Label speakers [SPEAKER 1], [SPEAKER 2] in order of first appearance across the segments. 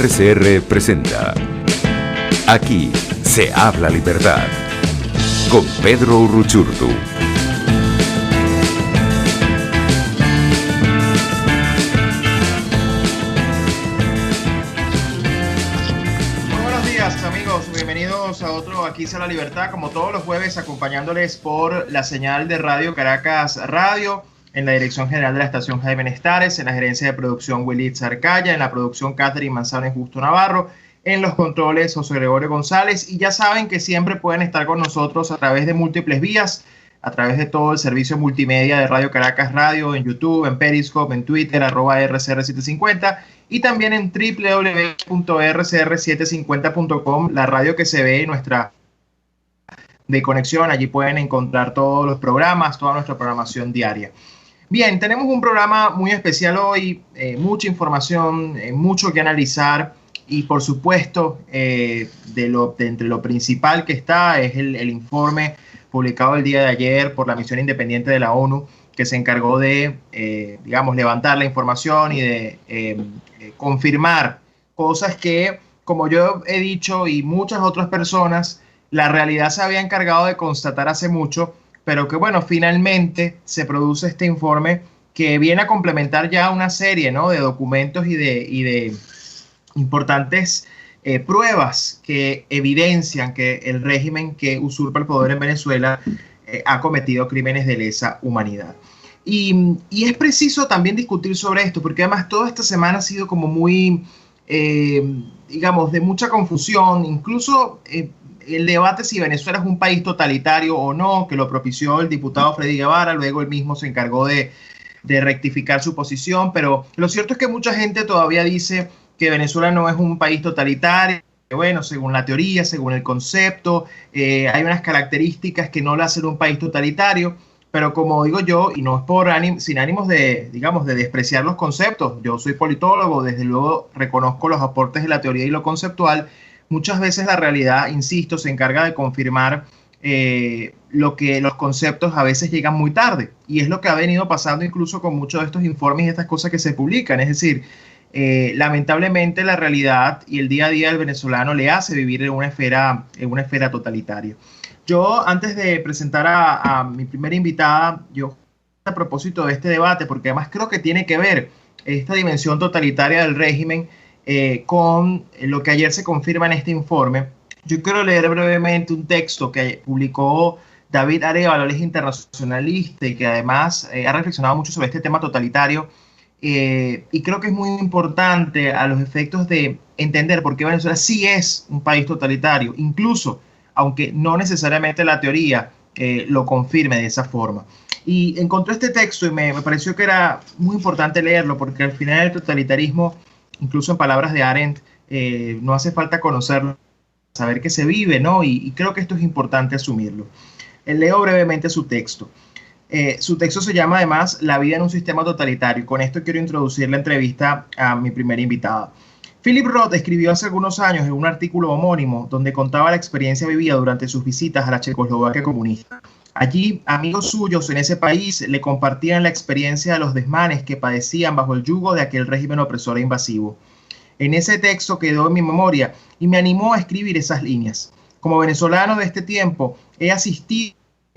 [SPEAKER 1] RCR presenta Aquí se habla libertad con Pedro Urruchurtu.
[SPEAKER 2] Muy buenos días, amigos, bienvenidos a otro Aquí se habla libertad, como todos los jueves, acompañándoles por la señal de Radio Caracas Radio, en la dirección general de la estación Jaime Nestares, en la gerencia de producción Willy Arcaya, en la producción Catherine Manzano y Justo Navarro, en los controles José Gregorio González. Y ya saben que siempre pueden estar con nosotros a través de múltiples vías, a través de todo el servicio multimedia de Radio Caracas Radio, en YouTube, en Periscope, en Twitter, @RCR750, y también en www.rcr750.com, la radio que se ve en nuestra de conexión. Allí pueden encontrar todos los programas, toda nuestra programación diaria. Bien, tenemos un programa muy especial hoy, mucha información, mucho que analizar, y por supuesto, entre lo principal que está es el informe publicado el día de ayer por la misión independiente de la ONU, que se encargó de, levantar la información y de confirmar cosas que, como yo he dicho y muchas otras personas, la realidad se había encargado de constatar hace mucho, pero que bueno, finalmente se produce este informe que viene a complementar ya una serie, ¿no?, de documentos y de importantes pruebas que evidencian que el régimen que usurpa el poder en Venezuela ha cometido crímenes de lesa humanidad. Y es preciso también discutir sobre esto, porque además toda esta semana ha sido como muy, de mucha confusión, incluso el debate si Venezuela es un país totalitario o no, que lo propició el diputado Freddy Guevara, luego él mismo se encargó de rectificar su posición, pero lo cierto es que mucha gente todavía dice que Venezuela no es un país totalitario. Bueno, según la teoría, según el concepto, hay unas características que no lo hacen un país totalitario, pero como digo yo, y no es sin ánimos de despreciar los conceptos, yo soy politólogo, desde luego reconozco los aportes de la teoría y lo conceptual. Muchas veces la realidad, insisto, se encarga de confirmar lo que los conceptos a veces llegan muy tarde, y es lo que ha venido pasando incluso con muchos de estos informes y estas cosas que se publican. Es decir, lamentablemente la realidad y el día a día del venezolano le hace vivir en una esfera totalitaria. Yo, antes de presentar a mi primera invitada, yo a propósito de este debate, porque además creo que tiene que ver esta dimensión totalitaria del régimen con lo que ayer se confirma en este informe. Yo quiero leer brevemente un texto que publicó David Arevalo, él es internacionalista y que además ha reflexionado mucho sobre este tema totalitario, y creo que es muy importante a los efectos de entender por qué Venezuela sí es un país totalitario, incluso aunque no necesariamente la teoría lo confirme de esa forma. Y encontré este texto y me pareció que era muy importante leerlo, porque al final el totalitarismo, incluso en palabras de Arendt, no hace falta conocerlo, saber que se vive, ¿no? Y creo que esto es importante asumirlo. Leo brevemente su texto. Su texto se llama además La vida en un sistema totalitario. Con esto quiero introducir la entrevista a mi primera invitada. Philip Roth escribió hace algunos años en un artículo homónimo donde contaba la experiencia vivida durante sus visitas a la Checoslovaquia comunista. Allí, amigos suyos en ese país le compartían la experiencia de los desmanes que padecían bajo el yugo de aquel régimen opresor e invasivo. En ese texto quedó en mi memoria y me animó a escribir esas líneas. Como venezolano de este tiempo, he asistido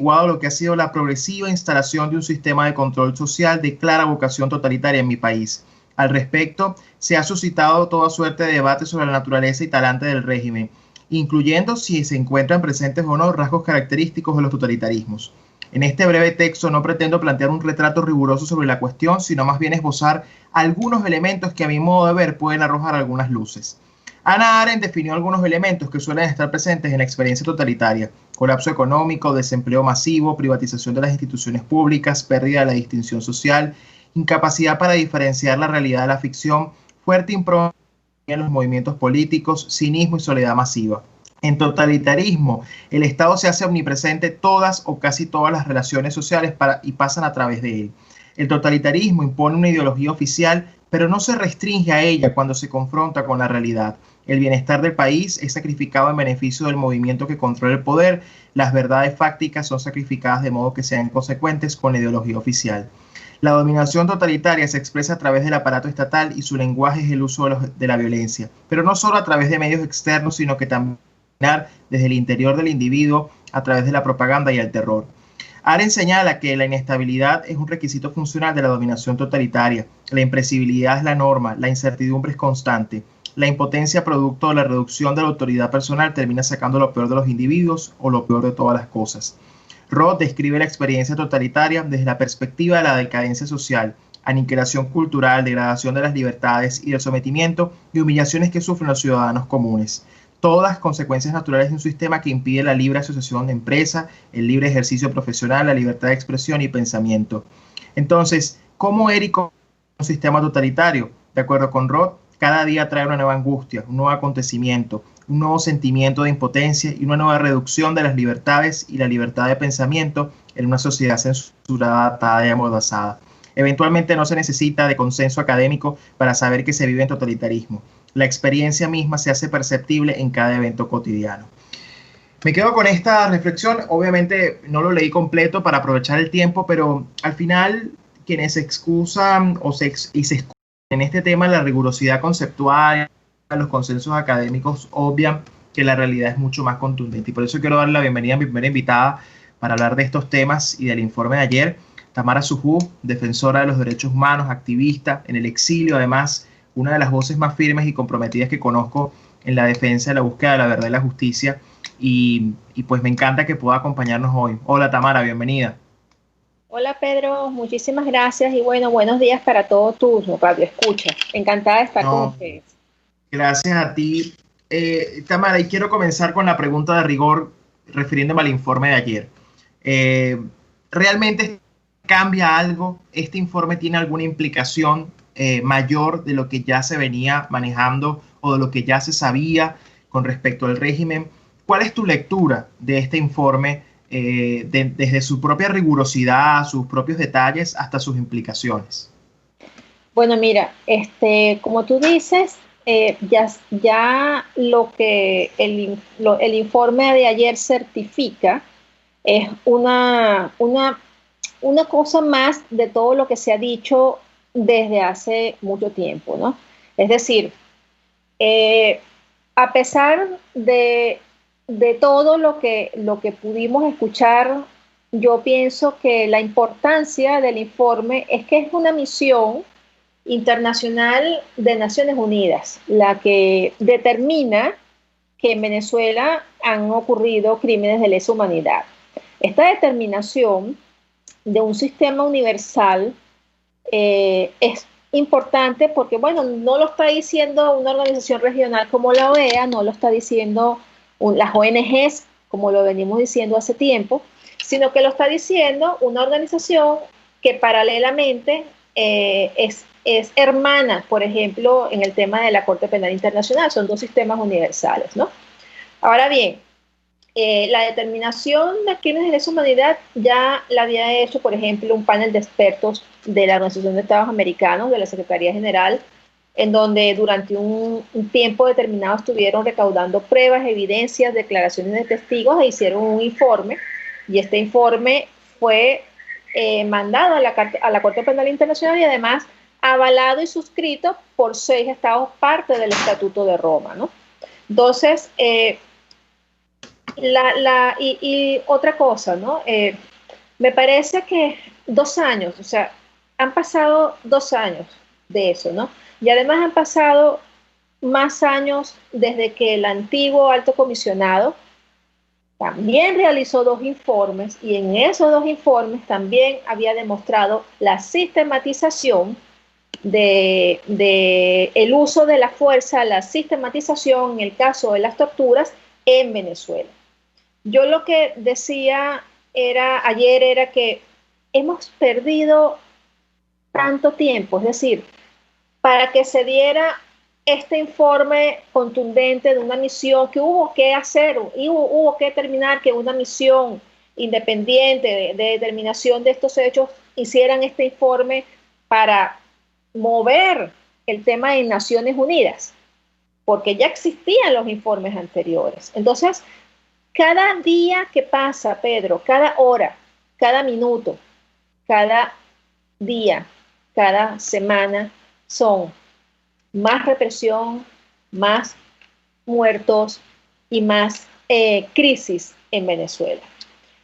[SPEAKER 2] a lo que ha sido la progresiva instalación de un sistema de control social de clara vocación totalitaria en mi país. Al respecto, se ha suscitado toda suerte de debates sobre la naturaleza y talante del régimen, incluyendo si se encuentran presentes o no rasgos característicos de los totalitarismos. En este breve texto no pretendo plantear un retrato riguroso sobre la cuestión, sino más bien esbozar algunos elementos que a mi modo de ver pueden arrojar algunas luces. Hannah Arendt definió algunos elementos que suelen estar presentes en la experiencia totalitaria: colapso económico, desempleo masivo, privatización de las instituciones públicas, pérdida de la distinción social, incapacidad para diferenciar la realidad de la ficción, fuerte impronta en los movimientos políticos, cinismo y soledad masiva. En totalitarismo, el Estado se hace omnipresente todas o casi todas las relaciones sociales y pasan a través de él. El totalitarismo impone una ideología oficial, pero no se restringe a ella cuando se confronta con la realidad. El bienestar del país es sacrificado en beneficio del movimiento que controla el poder. Las verdades fácticas son sacrificadas de modo que sean consecuentes con la ideología oficial. La dominación totalitaria se expresa a través del aparato estatal y su lenguaje es el uso de la violencia, pero no solo a través de medios externos, sino que también desde el interior del individuo a través de la propaganda y el terror. Arendt señala que la inestabilidad es un requisito funcional de la dominación totalitaria, la impresibilidad es la norma, la incertidumbre es constante, la impotencia producto de la reducción de la autoridad personal termina sacando lo peor de los individuos o lo peor de todas las cosas. Roth describe la experiencia totalitaria desde la perspectiva de la decadencia social, aniquilación cultural, degradación de las libertades y el sometimiento y humillaciones que sufren los ciudadanos comunes. Todas consecuencias naturales de un sistema que impide la libre asociación de empresa, el libre ejercicio profesional, la libertad de expresión y pensamiento. Entonces, ¿cómo Érico un sistema totalitario? De acuerdo con Roth, cada día trae una nueva angustia, un nuevo acontecimiento, un nuevo sentimiento de impotencia y una nueva reducción de las libertades y la libertad de pensamiento en una sociedad censurada, atada y amordazada. Eventualmente no se necesita de consenso académico para saber que se vive en totalitarismo. La experiencia misma se hace perceptible en cada evento cotidiano. Me quedo con esta reflexión. Obviamente no lo leí completo para aprovechar el tiempo, pero al final quienes se excusan se excusan en este tema, la rigurosidad conceptual, los consensos académicos obvian que la realidad es mucho más contundente. Y por eso quiero darle la bienvenida a mi primera invitada para hablar de estos temas y del informe de ayer, Tamara Sujú, defensora de los derechos humanos, activista en el exilio, además una de las voces más firmes y comprometidas que conozco en la defensa de la búsqueda de la verdad y la justicia. Y pues me encanta que pueda acompañarnos hoy. Hola Tamara, bienvenida.
[SPEAKER 3] Hola Pedro, muchísimas gracias y bueno, buenos días para todos tus radioescuchas. Encantada de estar con ustedes.
[SPEAKER 2] Gracias a ti, Tamara, y quiero comenzar con la pregunta de rigor refiriéndome al informe de ayer. ¿Realmente cambia algo? ¿Este informe tiene alguna implicación mayor de lo que ya se venía manejando o de lo que ya se sabía con respecto al régimen? ¿Cuál es tu lectura de este informe desde su propia rigurosidad, sus propios detalles hasta sus implicaciones?
[SPEAKER 3] Bueno, mira, como tú dices, ya lo que el informe de ayer certifica es una cosa más de todo lo que se ha dicho desde hace mucho tiempo, ¿no? Es decir, a pesar de todo lo que pudimos escuchar, yo pienso que la importancia del informe es que es una misión internacional de Naciones Unidas la que determina que en Venezuela han ocurrido crímenes de lesa humanidad. Esta determinación de un sistema universal es importante porque, bueno, no lo está diciendo una organización regional como la OEA, no lo está diciendo las ONGs, como lo venimos diciendo hace tiempo, sino que lo está diciendo una organización que paralelamente es hermana, por ejemplo, en el tema de la Corte Penal Internacional. Son dos sistemas universales, ¿no? Ahora bien, la determinación de crímenes de lesa humanidad ya la había hecho, por ejemplo, un panel de expertos de la Organización de Estados Americanos, de la Secretaría General, en donde durante un tiempo determinado estuvieron recaudando pruebas, evidencias, declaraciones de testigos e hicieron un informe, y este informe fue mandado a la Corte Penal Internacional y además avalado y suscrito por 6 estados parte del Estatuto de Roma, ¿no? Entonces, y otra cosa, ¿no? Me parece que 2 años, o sea, han pasado 2 años de eso, ¿no? Y además han pasado más años desde que el antiguo alto comisionado también realizó 2 informes y en esos 2 informes también había demostrado la sistematización de el uso de la fuerza, la sistematización en el caso de las torturas en Venezuela. Yo lo que decía ayer era que hemos perdido tanto tiempo, es decir, para que se diera este informe contundente de una misión que hubo que hacer, hubo que determinar que una misión independiente de determinación de estos hechos hicieran este informe para mover el tema de Naciones Unidas, porque ya existían los informes anteriores. Entonces, cada día que pasa, Pedro, cada hora, cada minuto, cada día, cada semana, son más represión, más muertos y más crisis en Venezuela.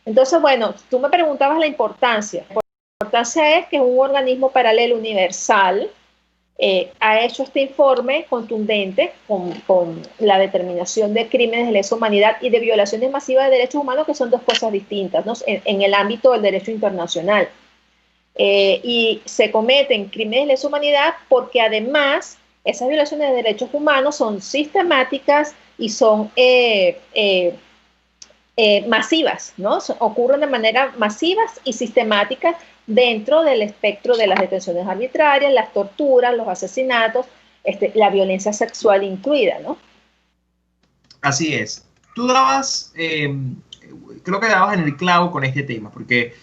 [SPEAKER 3] Entonces, bueno, tú me preguntabas la importancia. La importancia es que es un organismo paralelo universal ha hecho este informe contundente con la determinación de crímenes de lesa humanidad y de violaciones masivas de derechos humanos, que son dos cosas distintas, ¿no? En el ámbito del derecho internacional. Y se cometen crímenes de lesa humanidad porque además esas violaciones de derechos humanos son sistemáticas y son masivas, ¿no? Ocurren de manera masivas y sistemáticas dentro del espectro de las detenciones arbitrarias, las torturas, los asesinatos, la violencia sexual incluida, ¿no?
[SPEAKER 2] Así es. Tú dabas, creo que dabas en el clavo con este tema, porque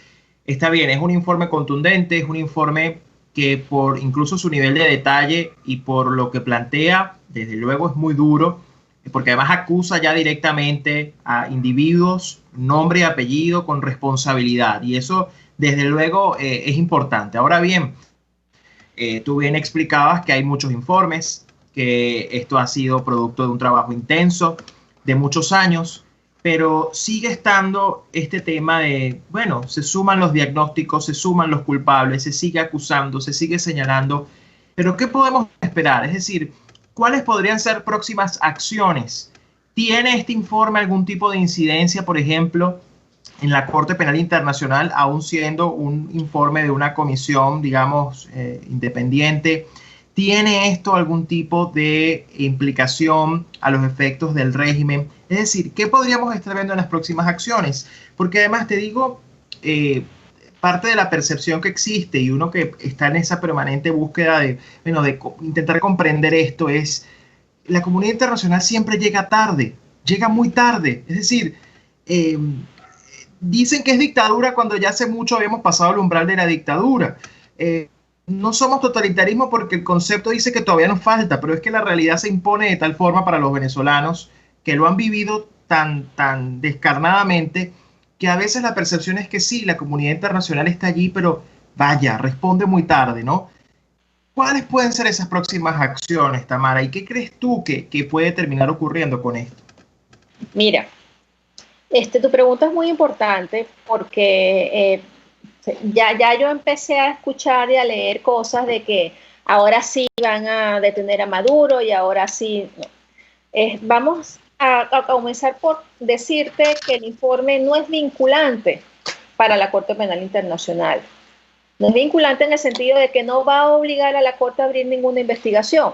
[SPEAKER 2] está bien, es un informe contundente, es un informe que por incluso su nivel de detalle y por lo que plantea, desde luego es muy duro, porque además acusa ya directamente a individuos, nombre y apellido con responsabilidad, y eso desde luego es importante. Ahora bien, tú bien explicabas que hay muchos informes, que esto ha sido producto de un trabajo intenso, de muchos años, pero sigue estando este tema de, bueno, se suman los diagnósticos, se suman los culpables, se sigue acusando, se sigue señalando, pero ¿qué podemos esperar? Es decir, ¿cuáles podrían ser próximas acciones? ¿Tiene este informe algún tipo de incidencia, por ejemplo, en la Corte Penal Internacional, aún siendo un informe de una comisión, digamos, independiente? ¿Tiene esto algún tipo de implicación a los efectos del régimen? Es decir, ¿qué podríamos estar viendo en las próximas acciones? Porque además te digo, parte de la percepción que existe y uno que está en esa permanente búsqueda de, bueno, de intentar comprender esto es, la comunidad internacional siempre llega tarde, llega muy tarde. Es decir, dicen que es dictadura cuando ya hace mucho habíamos pasado el umbral de la dictadura. No somos totalitarismo porque el concepto dice que todavía nos falta, pero es que la realidad se impone de tal forma para los venezolanos que lo han vivido tan descarnadamente que a veces la percepción es que sí, la comunidad internacional está allí, pero vaya, responde muy tarde, ¿no? ¿Cuáles pueden ser esas próximas acciones, Tamara? ¿Y qué crees tú que puede terminar ocurriendo con esto?
[SPEAKER 3] Mira, tu pregunta es muy importante porque ya yo empecé a escuchar y a leer cosas de que ahora sí van a detener a Maduro y ahora sí. No. Vamos a comenzar por decirte que el informe no es vinculante para la Corte Penal Internacional. No es vinculante en el sentido de que no va a obligar a la Corte a abrir ninguna investigación,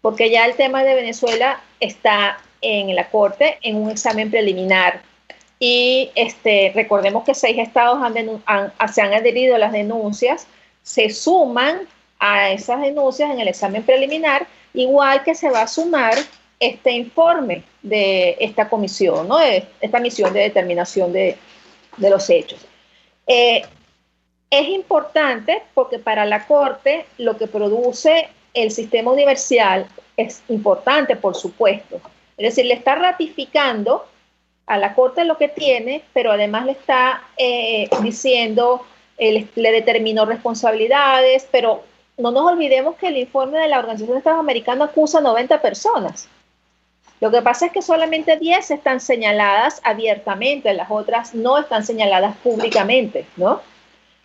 [SPEAKER 3] porque ya el tema de Venezuela está en la Corte en un examen preliminar. Y recordemos que 6 estados se han adherido a las denuncias, se suman a esas denuncias en el examen preliminar, igual que se va a sumar este informe de esta comisión, ¿no? De esta misión de determinación de los hechos. Es importante porque para la Corte lo que produce el sistema universal es importante, por supuesto. Es decir, le está ratificando a la Corte lo que tiene, pero además le está diciendo, le determinó responsabilidades, pero no nos olvidemos que el informe de la Organización de Estados Americanos acusa a 90 personas. Lo que pasa es que solamente 10 están señaladas abiertamente, las otras no están señaladas públicamente, ¿no?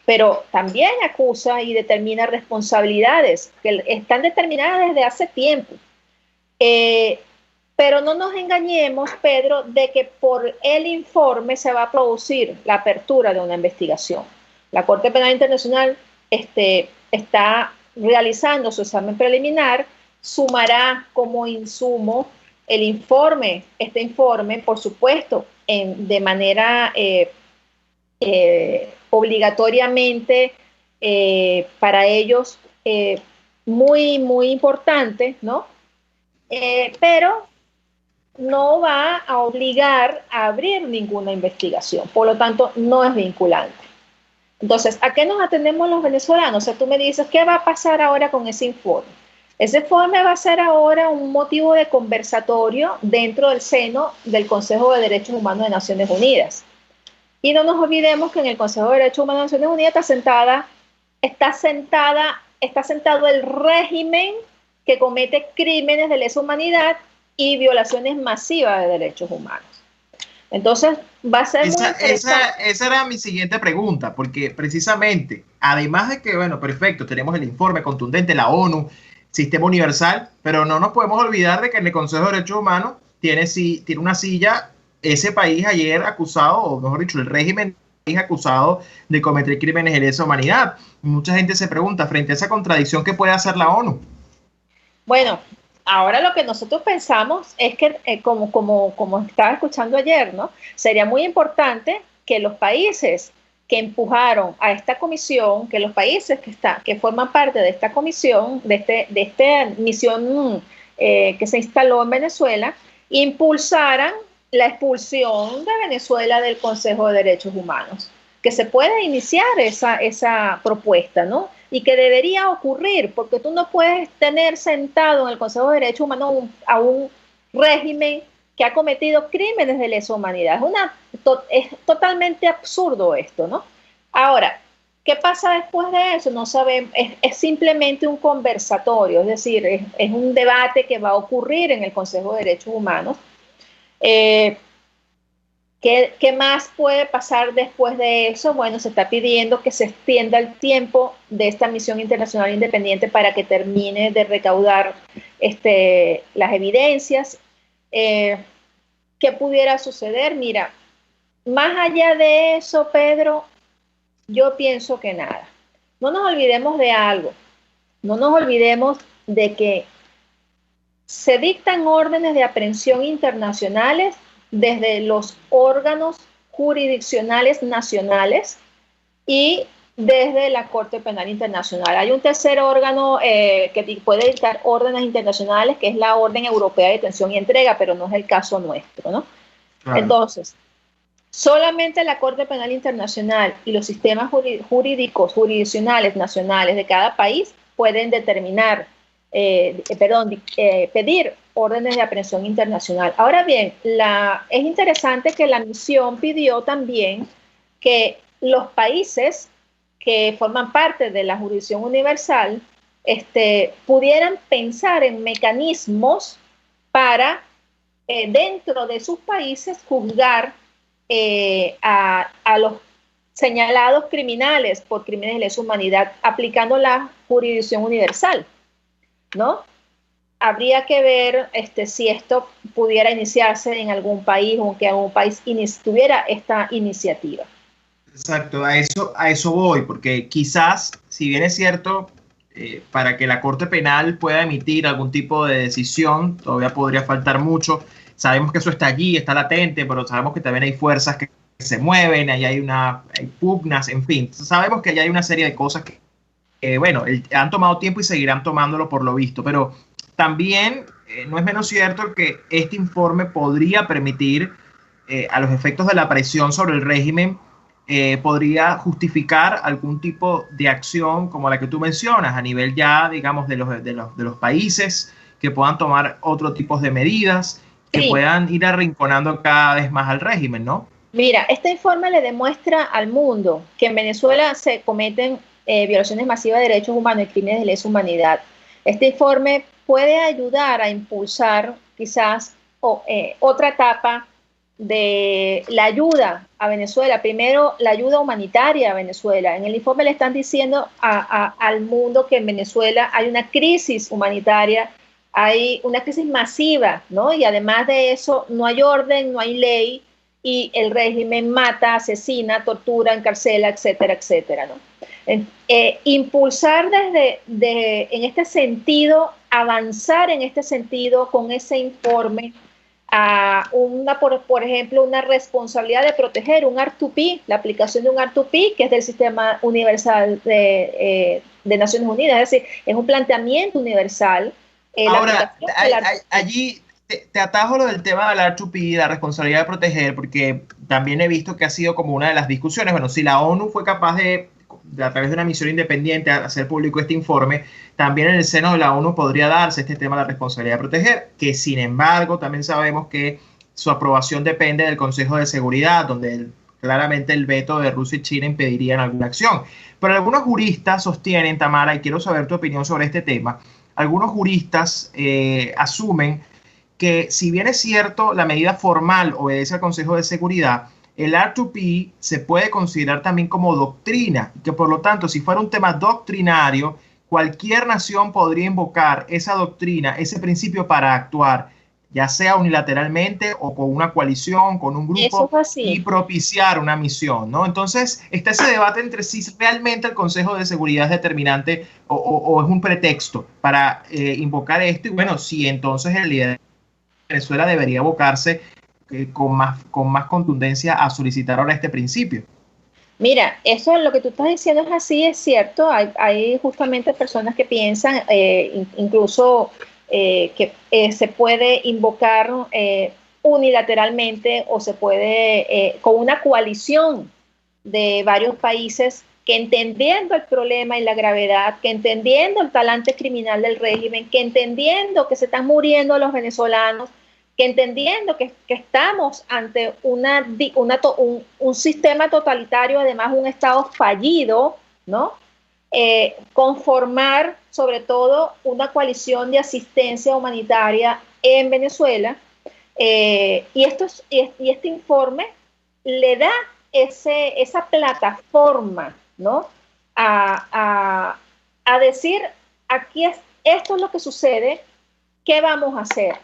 [SPEAKER 3] Pero también acusa y determina responsabilidades que están determinadas desde hace tiempo. Pero no nos engañemos, Pedro, de que por el informe se va a producir la apertura de una investigación. La Corte Penal Internacional está realizando su examen preliminar, sumará como insumo el informe, este informe, por supuesto, de manera obligatoriamente para ellos muy, muy importante, ¿no? Pero no va a obligar a abrir ninguna investigación, por lo tanto, no es vinculante. Entonces, ¿a qué nos atendemos los venezolanos? O sea, tú me dices, ¿qué va a pasar ahora con ese informe? Ese informe va a ser ahora un motivo de conversatorio dentro del seno del Consejo de Derechos Humanos de Naciones Unidas. Y no nos olvidemos que en el Consejo de Derechos Humanos de Naciones Unidas está sentada está sentado el régimen que comete crímenes de lesa humanidad y violaciones masivas de derechos humanos. Entonces, va a ser muy interesante.
[SPEAKER 2] Esa era mi siguiente pregunta, porque precisamente, además de que, bueno, perfecto, tenemos el informe contundente, la ONU, sistema universal, pero no nos podemos olvidar de que en el Consejo de Derechos Humanos tiene una silla ese país ayer acusado, o mejor dicho, el régimen acusado de cometer crímenes de lesa humanidad. Mucha gente se pregunta, frente a esa contradicción, ¿qué puede hacer la ONU?
[SPEAKER 3] Bueno, ahora lo que nosotros pensamos es que, como estaba escuchando ayer, ¿no? Sería muy importante que los países que empujaron a esta comisión, que los países que forman parte de esta comisión, de esta misión que se instaló en Venezuela, impulsaran la expulsión de Venezuela del Consejo de Derechos Humanos, que se puede iniciar esa propuesta, ¿no? Y que debería ocurrir, porque tú no puedes tener sentado en el Consejo de Derechos Humanos a un régimen que ha cometido crímenes de lesa humanidad. Es totalmente absurdo esto, ¿no? Ahora, ¿qué pasa después de eso? No sabemos, es simplemente un conversatorio, es decir, es un debate que va a ocurrir en el Consejo de Derechos Humanos. ¿Qué más puede pasar después de eso? Bueno, se está pidiendo que se extienda el tiempo de esta misión internacional independiente para que termine de recaudar las evidencias. ¿Qué pudiera suceder? Mira, más allá de eso, Pedro, yo pienso que nada. No nos olvidemos de algo. No nos olvidemos de que se dictan órdenes de aprehensión internacionales desde los órganos jurisdiccionales nacionales y desde la Corte Penal Internacional. Hay un tercer órgano que puede dictar órdenes internacionales, que es la Orden Europea de Detención y Entrega, pero no es el caso nuestro, ¿no? Claro. Entonces, solamente la Corte Penal Internacional y los sistemas jurisdiccionales nacionales de cada país pueden determinar, pedir órdenes de aprehensión internacional. Ahora bien, es interesante que la misión pidió también que los países que forman parte de la jurisdicción universal pudieran pensar en mecanismos para, dentro de sus países, juzgar a los señalados criminales por crímenes de lesa humanidad aplicando la jurisdicción universal, ¿no? Habría que ver si esto pudiera iniciarse en algún país o que algún país tuviera esta iniciativa.
[SPEAKER 2] Exacto, a eso voy, porque quizás, si bien es cierto, para que la Corte Penal pueda emitir algún tipo de decisión, todavía podría faltar mucho. Sabemos que eso está allí, está latente, pero sabemos que también hay fuerzas que se mueven, hay pugnas, en fin. Sabemos que allá hay una serie de cosas que han tomado tiempo y seguirán tomándolo por lo visto, pero también no es menos cierto que este informe podría permitir, a los efectos de la presión sobre el régimen, podría justificar algún tipo de acción como la que tú mencionas, a nivel ya, digamos, de los países que puedan tomar otro tipo de medidas, que sí, puedan ir arrinconando cada vez más al régimen, ¿no?
[SPEAKER 3] Mira, este informe le demuestra al mundo que en Venezuela se cometen violaciones masivas de derechos humanos y crímenes de lesa humanidad. Este informe puede ayudar a impulsar quizás otra etapa de la ayuda a Venezuela. Primero, la ayuda humanitaria a Venezuela. En el informe le están diciendo al mundo que en Venezuela hay una crisis humanitaria, hay una crisis masiva, ¿no? Y además de eso, no hay orden, no hay ley, y el régimen mata, asesina, tortura, encarcela, etcétera, etcétera, ¿no? Impulsar en este sentido, avanzar en este sentido con ese informe a por ejemplo, una responsabilidad de proteger un R2P, la aplicación de un R2P, que es del Sistema Universal de Naciones Unidas, es decir, es un planteamiento universal.
[SPEAKER 2] Ahora, allí te atajo lo del tema del R2P, la responsabilidad de proteger, porque también he visto que ha sido como una de las discusiones. Bueno, si la ONU fue capaz de a través de una misión independiente hacer público este informe, también en el seno de la ONU podría darse este tema de la responsabilidad de proteger, que sin embargo también sabemos que su aprobación depende del Consejo de Seguridad, donde claramente el veto de Rusia y China impedirían alguna acción. Pero algunos juristas sostienen, Tamara, y quiero saber tu opinión sobre este tema, algunos juristas asumen que si bien es cierto la medida formal obedece al Consejo de Seguridad, el R2P se puede considerar también como doctrina, que por lo tanto, si fuera un tema doctrinario, cualquier nación podría invocar esa doctrina, ese principio para actuar, ya sea unilateralmente o con una coalición, con un grupo, y propiciar una misión, ¿no? Entonces, está ese debate entre si realmente el Consejo de Seguridad es determinante o es un pretexto para invocar esto, y bueno, si entonces el líder de Venezuela debería abocarse con más contundencia a solicitar ahora este principio.
[SPEAKER 3] Mira, eso lo que tú estás diciendo es así, es cierto. Hay justamente personas que piensan incluso que se puede invocar unilateralmente o se puede con una coalición de varios países que, entendiendo el problema y la gravedad, que entendiendo el talante criminal del régimen, que entendiendo que se están muriendo los venezolanos, que entendiendo que estamos ante un sistema totalitario, además un Estado fallido, ¿no? Conformar sobre todo una coalición de asistencia humanitaria en Venezuela, y este informe le da esa plataforma, ¿no? A decir, esto es lo que sucede, ¿qué vamos a hacer?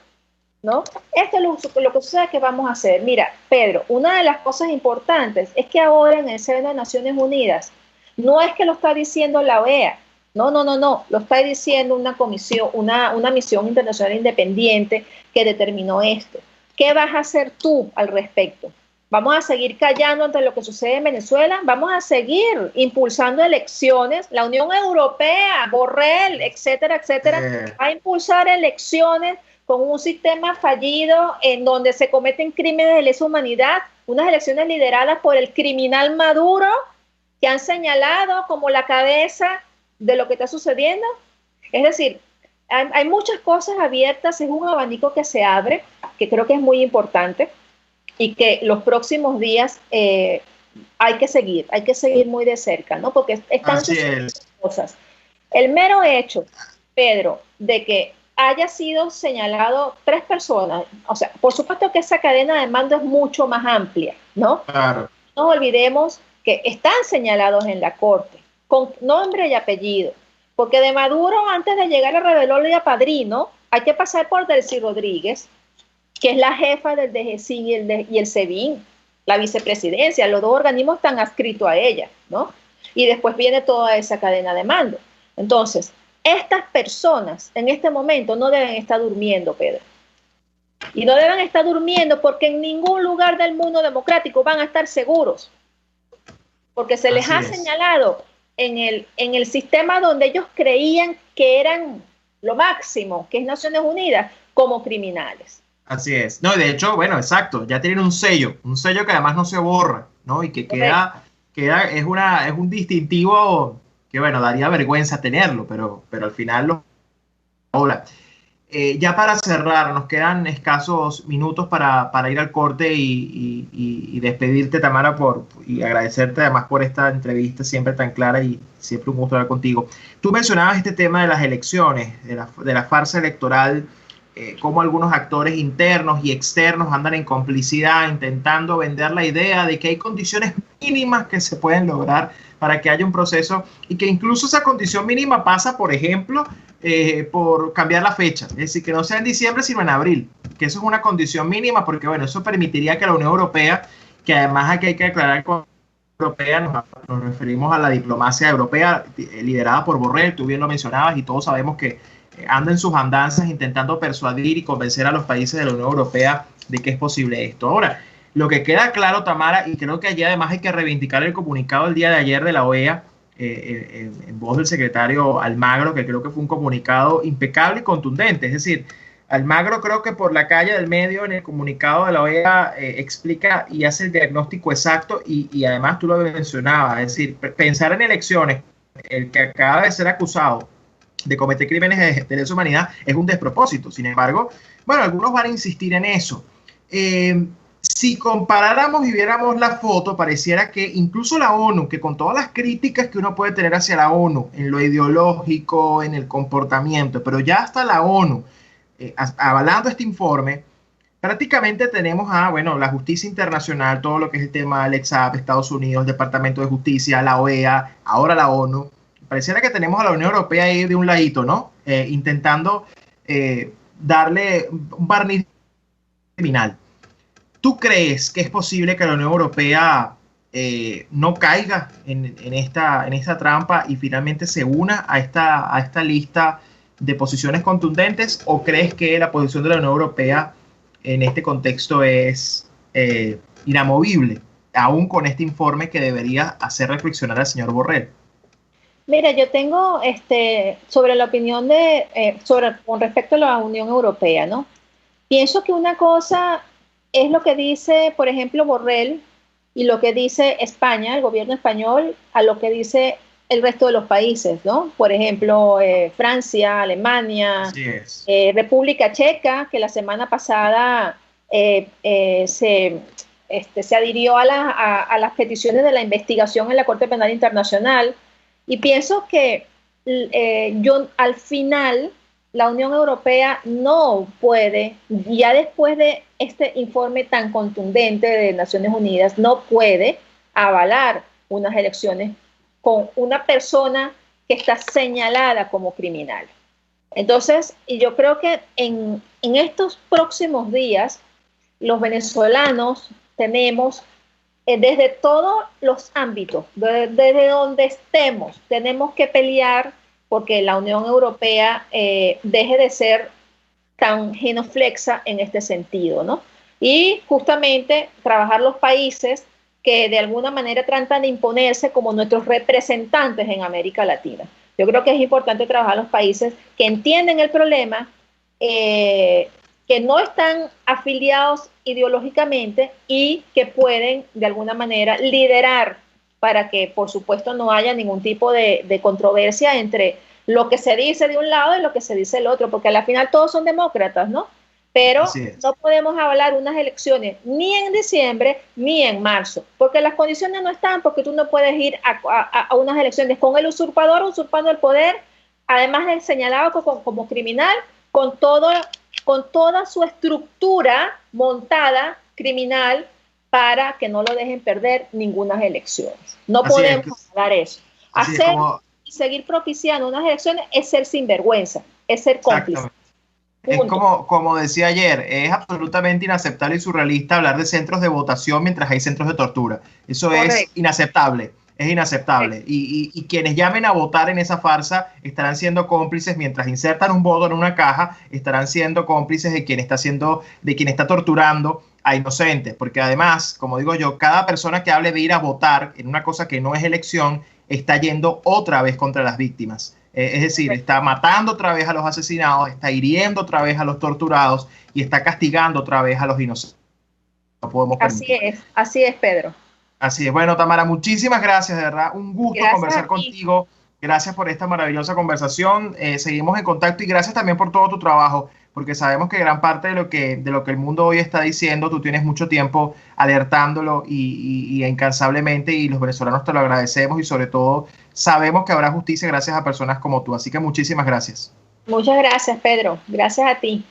[SPEAKER 3] ¿No? Esto es lo que sucede que vamos a hacer. Mira, Pedro, una de las cosas importantes es que ahora en el seno de Naciones Unidas no es que lo está diciendo la OEA, no, lo está diciendo una comisión, una misión internacional independiente que determinó esto. ¿Qué vas a hacer tú al respecto? ¿Vamos a seguir callando ante lo que sucede en Venezuela? ¿Vamos a seguir impulsando elecciones? La Unión Europea, Borrell, etcétera, va a impulsar elecciones con un sistema fallido en donde se cometen crímenes de lesa humanidad, unas elecciones lideradas por el criminal Maduro, que han señalado como la cabeza de lo que está sucediendo. Es decir, hay muchas cosas abiertas, es un abanico que se abre, que creo que es muy importante y que los próximos días hay que seguir muy de cerca, ¿no? Porque están sucediendo cosas. El mero hecho, Pedro, de que haya sido señalado 3 personas, o sea, por supuesto que esa cadena de mando es mucho más amplia, ¿no? Claro. No olvidemos que están señalados en la corte, con nombre y apellido, porque de Maduro, antes de llegar a revelarlo y a padrino, hay que pasar por Delcy Rodríguez, que es la jefa del DGCIN y el SEBIN, la vicepresidencia, los 2 organismos están adscritos a ella, ¿no? Y después viene toda esa cadena de mando. Entonces, estas personas en este momento no deben estar durmiendo, Pedro. Y no deben estar durmiendo porque en ningún lugar del mundo democrático van a estar seguros. Porque se les ha señalado en el sistema donde ellos creían que eran lo máximo, que es Naciones Unidas, como criminales.
[SPEAKER 2] Así es. No, de hecho, bueno, exacto, ya tienen un sello que además no se borra, ¿no? Y que es un distintivo que, bueno, daría vergüenza tenerlo, pero al final Ahora, ya para cerrar, nos quedan escasos minutos para ir al corte y despedirte, Tamara, y agradecerte además por esta entrevista siempre tan clara y siempre un gusto hablar contigo. Tú mencionabas este tema de las elecciones, de la farsa electoral, cómo algunos actores internos y externos andan en complicidad intentando vender la idea de que hay condiciones mínimas que se pueden lograr para que haya un proceso y que incluso esa condición mínima pasa, por ejemplo, por cambiar la fecha, es decir, que no sea en diciembre sino en abril, que eso es una condición mínima porque, bueno, eso permitiría que la Unión Europea, que además aquí hay que aclarar con europea, nos referimos a la diplomacia europea liderada por Borrell, tú bien lo mencionabas y todos sabemos que anda en sus andanzas intentando persuadir y convencer a los países de la Unión Europea de que es posible esto. Ahora, lo que queda claro, Tamara, y creo que allí además hay que reivindicar el comunicado del día de ayer de la OEA, en voz del secretario Almagro, que creo que fue un comunicado impecable y contundente. Es decir, Almagro creo que por la calle del medio en el comunicado de la OEA explica y hace el diagnóstico exacto y además tú lo mencionabas, es decir, pensar en elecciones, el que acaba de ser acusado de cometer crímenes de lesa humanidad es un despropósito. Sin embargo, bueno, algunos van a insistir en eso. si comparáramos y viéramos la foto, pareciera que incluso la ONU, que con todas las críticas que uno puede tener hacia la ONU, en lo ideológico, en el comportamiento, pero ya hasta la ONU, avalando este informe, prácticamente tenemos la justicia internacional, todo lo que es el tema del EXAP, Estados Unidos, el Departamento de Justicia, la OEA, ahora la ONU. Pareciera que tenemos a la Unión Europea ahí de un ladito, ¿no? Intentando darle un barniz criminal. ¿Tú crees que es posible que la Unión Europea no caiga en esta trampa y finalmente se una a esta lista de posiciones contundentes? ¿O crees que la posición de la Unión Europea en este contexto es inamovible, aún con este informe que debería hacer reflexionar al señor Borrell?
[SPEAKER 3] Mira, yo tengo sobre la opinión con respecto a la Unión Europea, ¿no? Pienso que una cosa es lo que dice, por ejemplo, Borrell y lo que dice España, el gobierno español, a lo que dice el resto de los países, ¿no? Por ejemplo, Francia, Alemania, República Checa, que la semana pasada se adhirió a las peticiones de la investigación en la Corte Penal Internacional. Y pienso que al final la Unión Europea no puede, ya después de este informe tan contundente de Naciones Unidas, no puede avalar unas elecciones con una persona que está señalada como criminal. Entonces, yo creo que en estos próximos días, los venezolanos tenemos, desde todos los ámbitos, desde donde estemos, tenemos que pelear porque la Unión Europea deje de ser tan genuflexa en este sentido, ¿no? Y justamente trabajar los países que de alguna manera tratan de imponerse como nuestros representantes en América Latina. Yo creo que es importante trabajar los países que entienden el problema, que no están afiliados ideológicamente y que pueden de alguna manera liderar para que, por supuesto, no haya ningún tipo de controversia entre lo que se dice de un lado y lo que se dice del otro, porque al final todos son demócratas, ¿no? Pero no podemos avalar unas elecciones ni en diciembre ni en marzo, porque las condiciones no están, porque tú no puedes ir a unas elecciones con el usurpador usurpando el poder, además de señalado como criminal, con toda su estructura montada criminal para que no lo dejen perder ninguna elecciones. No podemos avalar eso. Y seguir propiciando unas elecciones es ser sinvergüenza, es ser cómplice.
[SPEAKER 2] Es como decía ayer, es absolutamente inaceptable y surrealista hablar de centros de votación mientras hay centros de tortura. Eso Correcto. Es inaceptable. Es inaceptable. Y quienes llamen a votar en esa farsa estarán siendo cómplices mientras insertan un voto en una caja, estarán siendo cómplices de quien está torturando a inocentes. Porque además, como digo yo, cada persona que hable de ir a votar en una cosa que no es elección está yendo otra vez contra las víctimas. Es decir, está matando otra vez a los asesinados, está hiriendo otra vez a los torturados y está castigando otra vez a los inocentes. No podemos permitir.
[SPEAKER 3] Así es, Pedro.
[SPEAKER 2] Así es. Bueno, Tamara, muchísimas gracias, de verdad. Un gusto conversar contigo. Gracias por esta maravillosa conversación. Seguimos en contacto y gracias también por todo tu trabajo, porque sabemos que gran parte de lo que el mundo hoy está diciendo, tú tienes mucho tiempo alertándolo y incansablemente, y los venezolanos te lo agradecemos y sobre todo sabemos que habrá justicia gracias a personas como tú. Así que muchísimas gracias.
[SPEAKER 3] Muchas gracias, Pedro. Gracias a ti.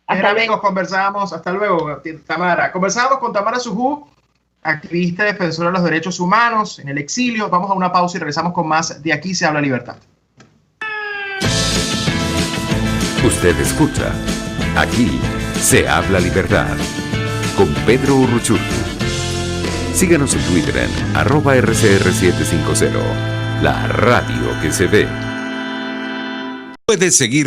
[SPEAKER 2] Hasta luego. Amigos, conversábamos. Hasta luego, Tamara. Conversábamos con Tamara Sujú, activista defensora de los derechos humanos en el exilio. Vamos a una pausa y regresamos con más de Aquí se habla libertad.
[SPEAKER 1] Usted escucha Aquí se habla libertad con Pedro Urruchurtu. Síganos en Twitter en @RCR750, la radio que se ve. Puedes seguir